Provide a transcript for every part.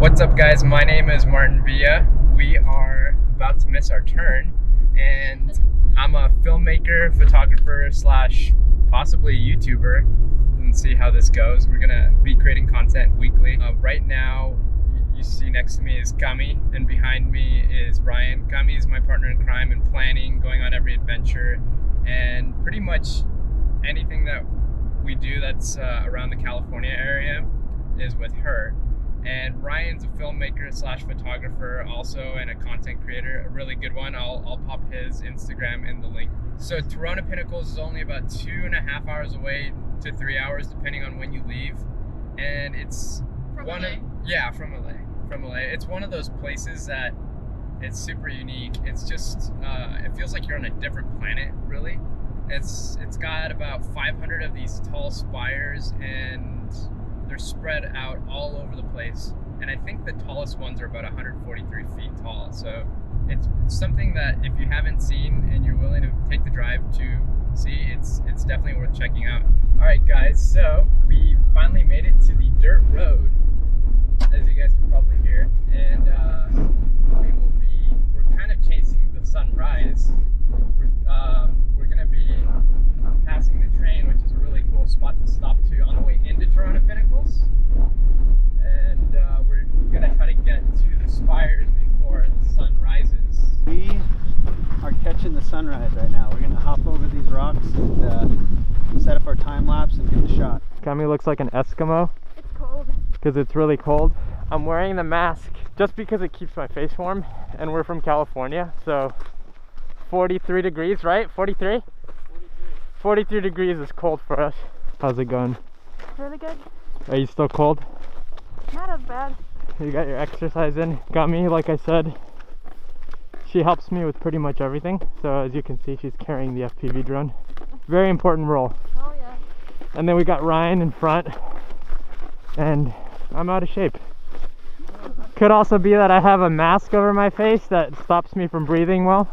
What's up, guys? My name is Martin Villa. We are about to miss our turn, and I'm a filmmaker, photographer slash possibly YouTuber, and see how this goes. We're gonna be creating content weekly. Right now, you see next to me is Kami, and behind me is Ryan. Kami is my partner in crime and planning, going on every adventure, and pretty much anything that we do that's around the California area is with her. And Ryan's a filmmaker slash photographer also, and a content creator, a really good one. I'll pop his Instagram in the link. So Trona Pinnacles is only about 2.5 hours away to 3 hours depending on when you leave, and it's from LA. From LA. It's one of those places that it's super unique. It's just it feels like you're on a different planet, really. It's got about 500 of these tall spires, and they're spread out all over the place. And I think the tallest ones are about 143 feet tall. So it's something that if you haven't seen and you're willing to take the drive to see, it's definitely worth checking out. All right, guys, so we finally made it to the dirt road, as you guys can probably hear. And we're kind of chasing the sunrise. We're gonna be passing the train, which is a really cool spot to stop to on the way into Trona Pinnacles. And we're gonna try to get to the spires before the sun rises. We are catching the sunrise right now. We're gonna hop over these rocks and set up our time lapse and get the shot. Kami looks like an Eskimo. It's cold. Because it's really cold. I'm wearing the mask just because it keeps my face warm, and we're from California, so 43 degrees, right? 43? 43 degrees is cold for us. How's it going? Really good. Are you still cold? Not as bad. You got your exercise in. Got me, like I said. She helps me with pretty much everything. So as you can see, she's carrying the FPV drone. Very important role. Oh yeah. And then we got Ryan in front. And I'm out of shape. Could also be that I have a mask over my face that stops me from breathing well.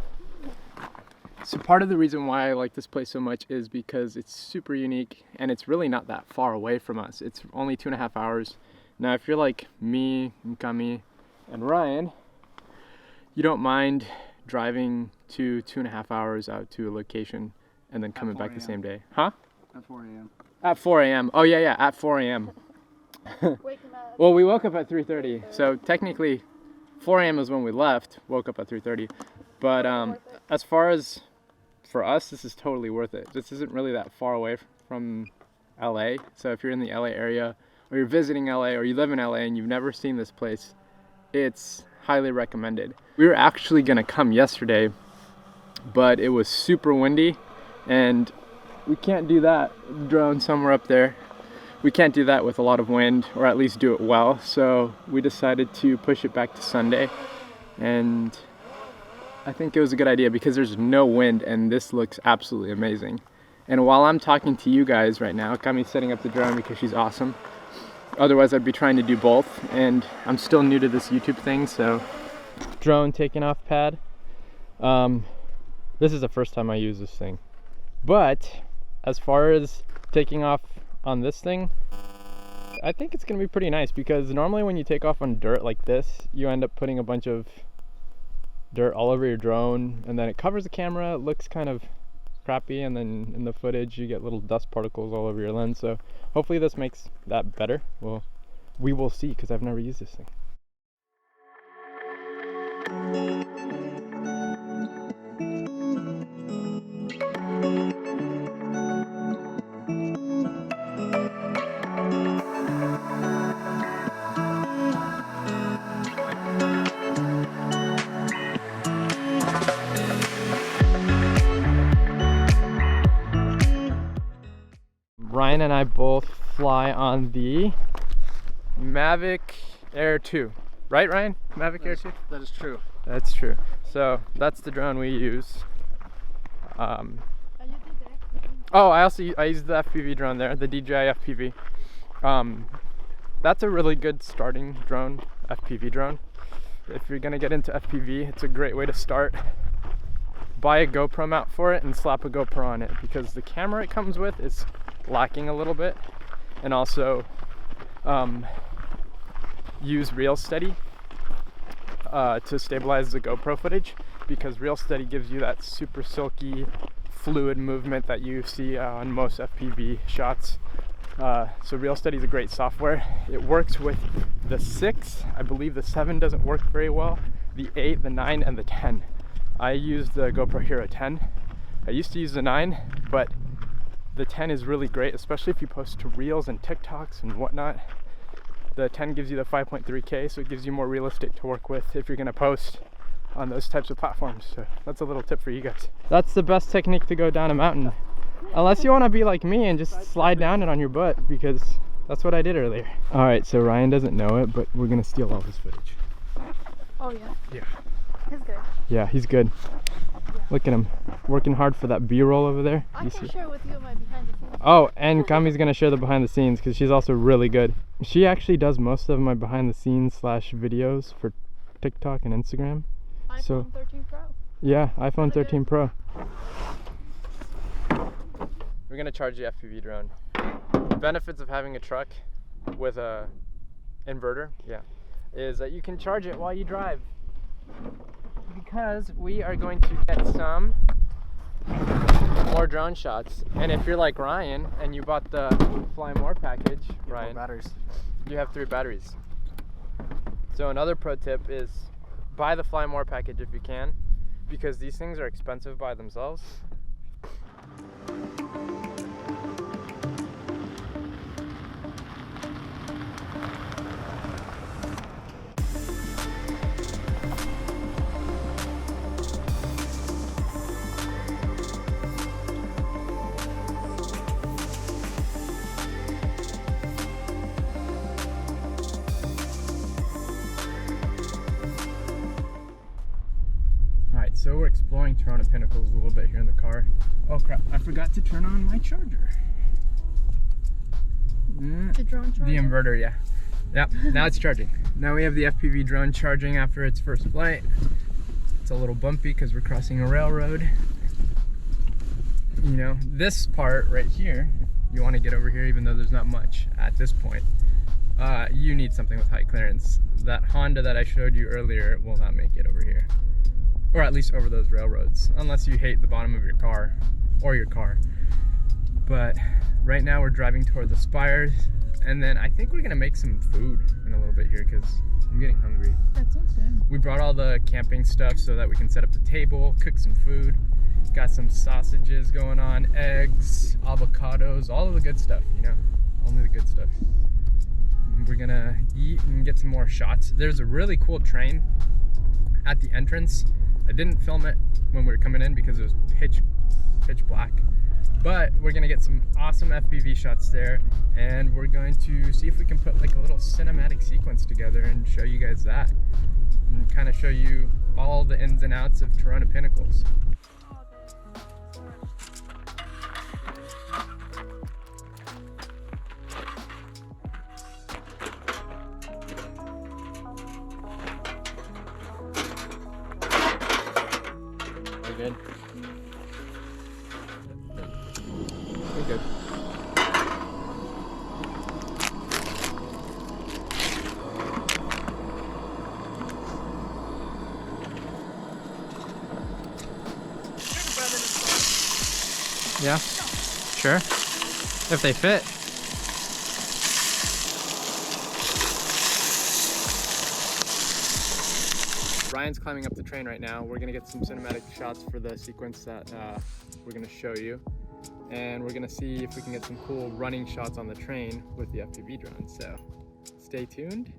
So part of the reason why I like this place so much is because it's super unique, and it's really not that far away from us. It's only 2.5 hours. Now if you're like me and Kami and Ryan, you don't mind driving 2.5 hours out to a location and then coming back the same day. Huh? At 4 a.m. At 4 a.m. Oh yeah, at 4 a.m. Wake him up. Well, we woke up at 3:30, so technically 4 a.m. is when we left, woke up at 3:30. But as far as for us, this is totally worth it. This isn't really that far away from LA, so if you're in the LA area, or you're visiting LA, or you live in LA and you've never seen this place, it's highly recommended. We were actually gonna come yesterday, but it was super windy, and we can't do that drone somewhere up there. We can't do that with a lot of wind, or at least do it well, so we decided to push it back to Sunday, and I think it was a good idea because there's no wind and this looks absolutely amazing. And while I'm talking to you guys right now, Kami's setting up the drone because she's awesome. Otherwise I'd be trying to do both, and I'm still new to this YouTube thing, so. Drone taking off pad. This is the first time I use this thing. But as far as taking off on this thing, I think it's gonna be pretty nice, because normally when you take off on dirt like this, you end up putting a bunch of dirt all over your drone, and then it covers the camera. It looks kind of crappy, and then in the footage you get little dust particles all over your lens. So hopefully this makes that better. Well, we will see, because I've never used this thing. Ryan and I both fly on the Mavic Air 2, right, Ryan? Mavic Air 2? That is true. That's true. So that's the drone we use. Oh, I used the FPV drone there, the DJI FPV. That's a really good starting drone, FPV drone. If you're gonna get into FPV, it's a great way to start. Buy a GoPro mount for it and slap a GoPro on it, because the camera it comes with is lacking a little bit, and also use Real Steady to stabilize the GoPro footage, because Real Steady gives you that super silky, fluid movement that you see on most FPV shots. So Real Steady is a great software. It works with the 6. I believe the 7 doesn't work very well. The 8, the 9, and the 10. I use the GoPro Hero 10. I used to use the 9, but the 10 is really great, especially if you post to Reels and TikToks and whatnot. The 10 gives you the 5.3K, so it gives you more realistic to work with if you're gonna post on those types of platforms. So that's a little tip for you guys. That's the best technique to go down a mountain. Unless you wanna be like me and just slide down it on your butt, because that's what I did earlier. All right, so Ryan doesn't know it, but we're gonna steal all his footage. Oh yeah. Yeah. He's good. Yeah, he's good. Look at him, working hard for that B-roll over there. I can share with you my behind the scenes. Oh, and Kami's gonna share the behind the scenes because she's also really good. She actually does most of my behind the scenes / videos for TikTok and Instagram. iPhone 13 Pro. Yeah, iPhone 13 Pro. We're gonna charge the FPV drone. The benefits of having a truck with a inverter, is that you can charge it while you drive. Because we are going to get some more drone shots. And if you're like Ryan and you bought the Fly More package, Ryan, batteries. You have 3 batteries. So another pro tip is buy the Fly More package if you can, because these things are expensive by themselves. Alright, so we're exploring Trona Pinnacles a little bit here in the car. Oh crap, I forgot to turn on my charger. The drone charger? The inverter, yeah. Yep, now it's charging. Now we have the FPV drone charging after its first flight. It's a little bumpy because we're crossing a railroad. You know, this part right here, you want to get over here even though there's not much at this point. You need something with high clearance. That Honda that I showed you earlier will not make it over here. Or at least over those railroads, unless you hate the bottom of your car or your car. But right now we're driving toward the spires, and then I think we're gonna make some food in a little bit here because I'm getting hungry. That sounds good. We brought all the camping stuff so that we can set up the table, cook some food. Got some sausages going on, eggs, avocados, all of the good stuff, you know, only the good stuff. And we're gonna eat and get some more shots. There's a really cool train at the entrance. I didn't film it when we were coming in because it was pitch black, but we're gonna get some awesome FPV shots there, and we're going to see if we can put like a little cinematic sequence together and show you guys that, and kind of show you all the ins and outs of Trona Pinnacles. Good. We're good. Yeah? Sure. If they fit. Ryan's climbing up the train right now. We're gonna get some cinematic shots for the sequence that we're gonna show you. And we're gonna see if we can get some cool running shots on the train with the FPV drone. So stay tuned.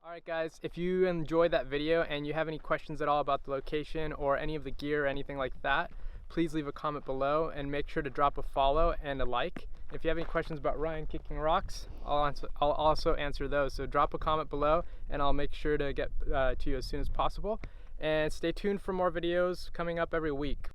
Alright guys, if you enjoyed that video and you have any questions at all about the location or any of the gear or anything like that, please leave a comment below and make sure to drop a follow and a like if you have any questions about Ryan kicking rocks, I'll also answer those. So drop a comment below and I'll make sure to get to you as soon as possible. And stay tuned for more videos coming up every week.